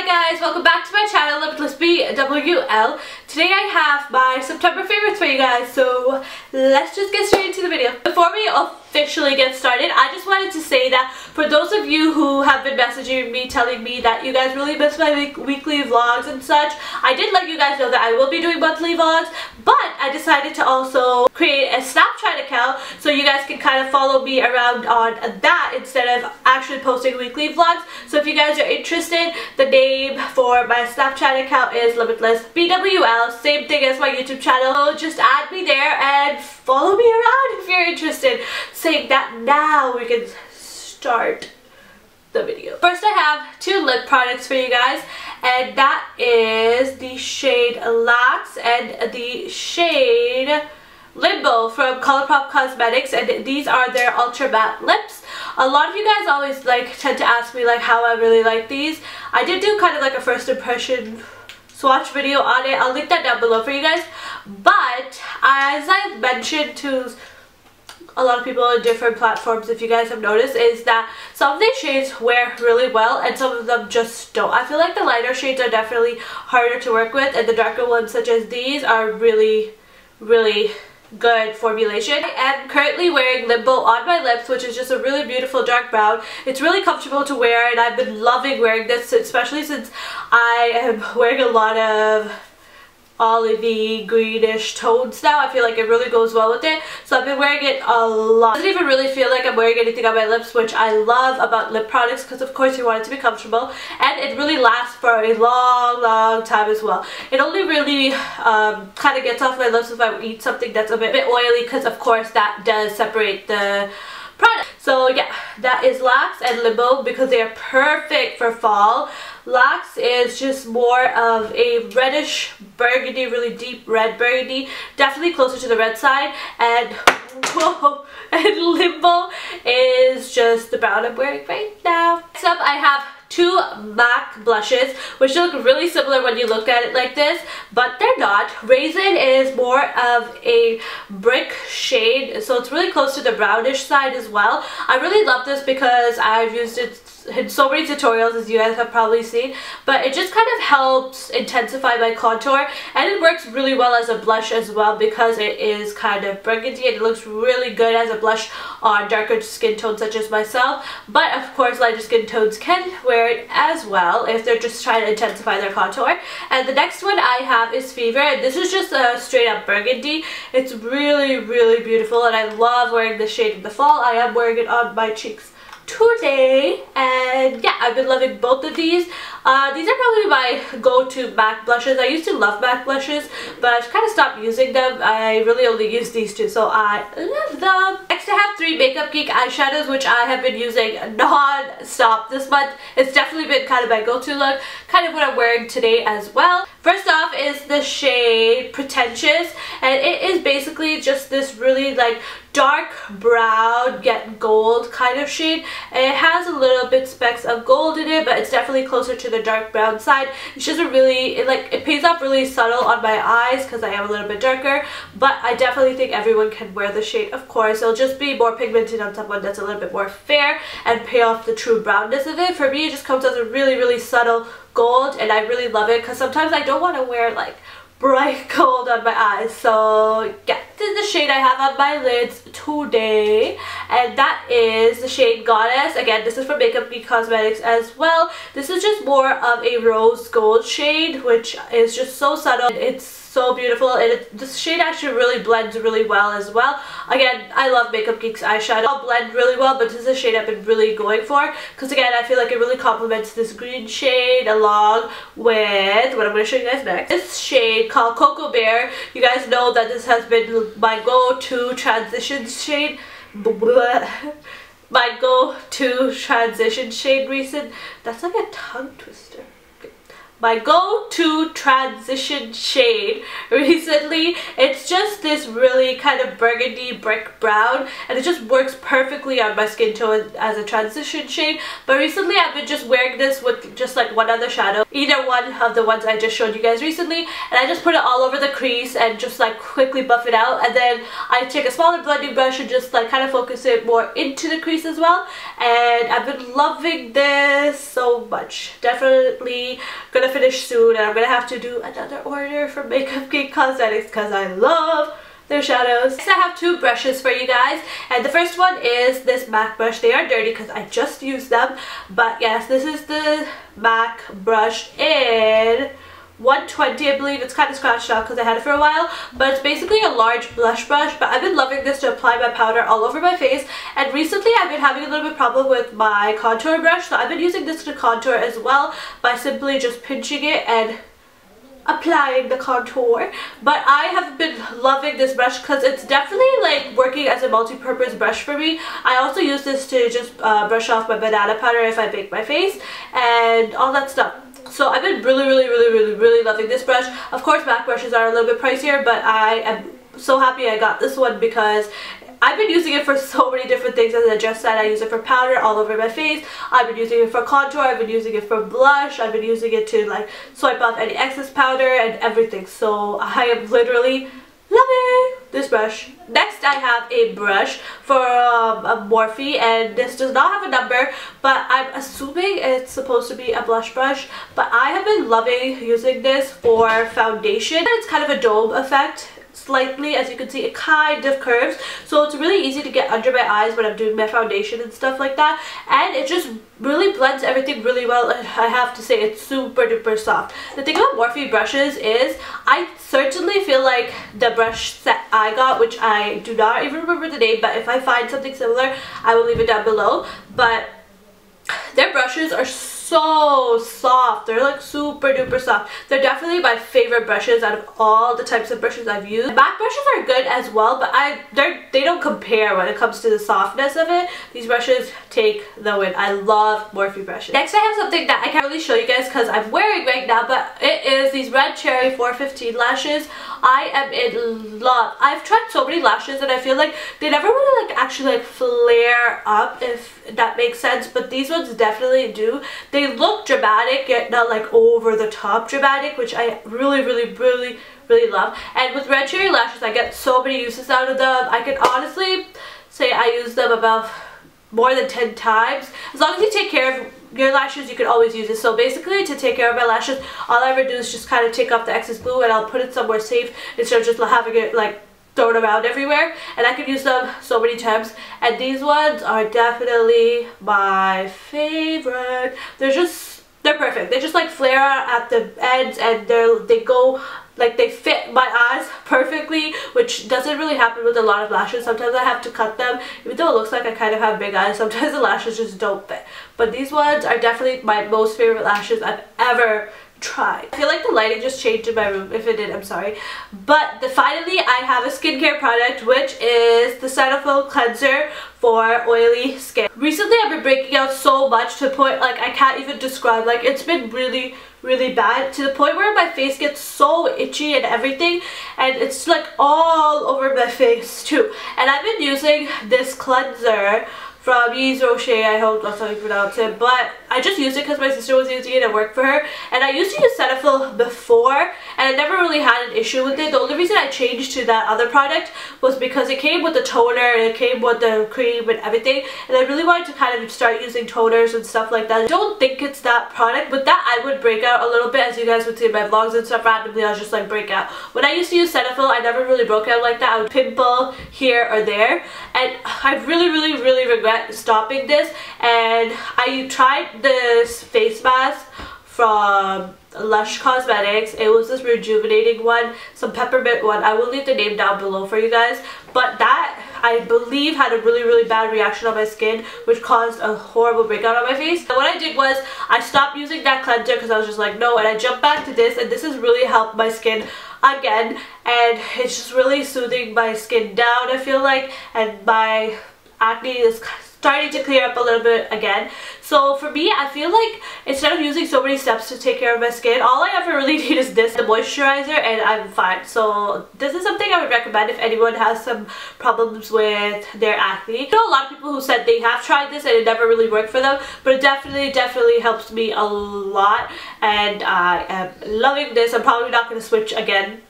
Hi guys, welcome back to my channel, Limitless BWL. Today I have my September favorites for you guys, so let's just get straight into the video. Before we officially get started, I just wanted to say that for those of you who have been messaging me telling me that you guys really miss my weekly vlogs and such, I did let you guys know that I will be doing monthly vlogs, but I decided to also create a Snapchat account so you guys can kind of follow me around on that instead of actually posting weekly vlogs. So if you guys are interested, the name for my Snapchat account is Limitless BWL, same thing as my YouTube channel. So just add me there and follow me around if you're interested. Saying that, now we can start the video. First I have two lip products for you guys, and that is the shade Lax and the shade Limbo from Colourpop Cosmetics, and these are their ultra matte lips. A lot of you guys always tend to ask me how I really like these. I did do kind of like a first impression swatch video on it. I'll link that down below for you guys. But as I've mentioned to a lot of people on different platforms, if you guys have noticed, is that some of these shades wear really well and some of them just don't. I feel like the lighter shades are definitely harder to work with, and the darker ones such as these are really good formulation. I am currently wearing Limbo on my lips, which is just a really beautiful dark brown. It's really comfortable to wear, and I've been loving wearing this, especially since I am wearing a lot of olivey greenish tones now. I feel like it really goes well with it, so I've been wearing it a lot. It doesn't even really feel like I'm wearing anything on my lips, which I love about lip products, because of course you want it to be comfortable, and it really lasts for a long time as well. It only really kind of gets off my lips if I eat something that's a bit oily, because of course that does separate the product. So yeah, that is Lax and Limbo because they are perfect for fall. Lax is just more of a reddish burgundy, really deep red burgundy, definitely closer to the red side, and whoa, and Limbo is just the brown I'm wearing right now. Next up I have two MAC blushes, which look really similar when you look at it like this, but they're not. Raisin is more of a brick shade, so it's really close to the brownish side as well. I really love this because I've used it in so many tutorials, as you guys have probably seen, but it just kind of helps intensify my contour, and it works really well as a blush as well because it is kind of burgundy and it looks really good as a blush on darker skin tones such as myself. But of course lighter skin tones can wear it as well if they're just trying to intensify their contour. And the next one I have is Fever, and this is just a straight up burgundy. It's really beautiful, and I love wearing this shade in the fall. I am wearing it on my cheeks today, and yeah, I've been loving both of these. These are probably my go-to MAC blushes. I used to love MAC blushes, but I've kind of stopped using them. I really only use these two, so I love them. Next I have three Makeup Geek eyeshadows, which I have been using non-stop this month. It's definitely been kind of my go-to look, kind of what I'm wearing today as well. First off is the shade Pretentious, and it is basically just this really dark brown yet gold kind of shade. It has a little bit specks of gold in it, but it's definitely closer to the dark brown side. It's just a really, it pays off really subtle on my eyes because I am a little bit darker, but I definitely think everyone can wear the shade. Of course, it'll just be more pigmented on someone that's a little bit more fair and pay off the true brownness of it. For me, it just comes as a really subtle gold, and I really love it because sometimes I don't want to wear bright gold on my eyes. So yeah, this is the shade I have on my lids today, and that is the shade Goddess. Again, this is from Makeup Geek Cosmetics as well. This is just more of a rose gold shade, which is just so subtle. It's so beautiful, and this shade actually really blends really well as well. Again, I love Makeup Geek's eyeshadow. I'll blend really well, but this is a shade I've been really going for because again, I feel like it really complements this green shade along with what I'm going to show you guys next. This shade called Cocoa Bear. You guys know that this has been my go-to transition shade. My go-to transition shade recent. That's like a tongue twister. my go-to transition shade recently. It's just this really kind of burgundy brick brown, and it just works perfectly on my skin tone as a transition shade. But recently I've been just wearing this with just like one other shadow, either one of the ones I just showed you guys recently, and I just put it all over the crease and just like quickly buff it out, and then I take a smaller blending brush and just like kind of focus it more into the crease as well. And I've been loving this so much. Definitely gonna finish soon, and I'm gonna have to do another order from Makeup Geek Cosmetics because I love their shadows. Next I have two brushes for you guys, and the first one is this MAC brush. They are dirty because I just used them, but yes, this is the MAC brush in 120, I believe. It's kind of scratched out because I had it for a while, but it's basically a large blush brush. But I've been loving this to apply my powder all over my face, and recently I've been having a little bit problem with my contour brush, so I've been using this to contour as well by simply just pinching it and applying the contour. But I have been loving this brush because it's definitely like working as a multi-purpose brush for me. I also use this to just brush off my banana powder if I bake my face and all that stuff. So I've been really loving this brush. Of course, MAC brushes are a little bit pricier, but I am so happy I got this one because I've been using it for so many different things. As I just said, I use it for powder all over my face. I've been using it for contour. I've been using it for blush. I've been using it to like swipe off any excess powder and everything. So I am literally loving this brush. Next I have a brush for a Morphe, and this does not have a number, but I'm assuming it's supposed to be a blush brush. But I have been loving using this for foundation. It's kind of a dome effect. Slightly, as you can see, it kind of curves, so it's really easy to get under my eyes when I'm doing my foundation and stuff like that, and it just really blends everything really well. And I have to say, it's super duper soft. The thing about Morphe brushes is I certainly feel like the brush set I got, which I do not even remember the name, but if I find something similar I will leave it down below, but their brushes are so soft. They're like super duper soft. They're definitely my favorite brushes out of all the types of brushes I've used. MAC brushes are good as well, but they don't compare when it comes to the softness of it. These brushes take the win. I love Morphe brushes. Next I have something that I can't really show you guys because I'm wearing right now, but it is these Red Cherry 415 lashes. I am in love. I've tried so many lashes and I feel like they never really like actually like flare up, if that makes sense, but these ones definitely do. They look dramatic yet not like over the top dramatic, which I really love. And with Red Cherry lashes I get so many uses out of them. I can honestly say I use them about more than 10 times. As long as you take care of your lashes, you can always use it. So basically, to take care of my lashes, all I ever do is just kind of take off the excess glue and I'll put it somewhere safe instead of just having it like thrown around everywhere, and I can use them so many times. And these ones are definitely my favorite. They're perfect. They just like flare out at the ends, and they go like they fit my eyes perfectly, which doesn't really happen with a lot of lashes. Sometimes I have to cut them, even though it looks like I kind of have big eyes. Sometimes the lashes just don't fit, but these ones are definitely my most favorite lashes I've ever tried. I feel like the lighting just changed in my room. If it did, I'm sorry. But finally I have a skincare product, which is the Cetaphil cleanser for oily skin. Recently I've been breaking out so much to the point like I can't even describe. Like, it's been really bad, to the point where my face gets so itchy and everything, and it's like all over my face too. And I've been using this cleanser from Yves Rocher, I hope that's how you pronounce it, but I just used it because my sister was using it and it worked for her. And I used to use Cetaphil before, and I never really had an issue with it. The only reason I changed to that other product was because it came with the toner and it came with the cream and everything, and I really wanted to kind of start using toners and stuff like that. I don't think it's that product, but that I would break out a little bit, as you guys would see in my vlogs and stuff. Randomly I'll just like break out. When I used to use Cetaphil, I never really broke out like that. I would pimple here or there, and I really regret stopping this. And I tried this face mask from Lush Cosmetics. It was this rejuvenating one, some peppermint one. I will leave the name down below for you guys, but that I believe had a really bad reaction on my skin, which caused a horrible breakout on my face. And what I did was I stopped using that cleanser because I was just like, no, and I jumped back to this, and this has really helped my skin again, and it's just really soothing my skin down, I feel like, and my acne is starting to clear up a little bit again. So for me, I feel like instead of using so many steps to take care of my skin, all I ever really need is this, the moisturizer, and I'm fine. So this is something I would recommend if anyone has some problems with their acne. I know a lot of people who said they have tried this and it never really worked for them, but it definitely helps me a lot, and I am loving this. I'm probably not going to switch again.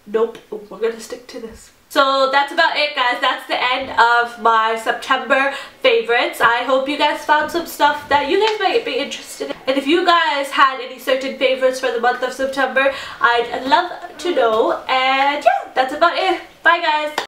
Nope, we're going to stick to this. So that's about it, guys. That's the end of my September favorites. I hope you guys found some stuff that you guys might be interested in. And if you guys had any certain favorites for the month of September, I'd love to know. And yeah, that's about it. Bye, guys.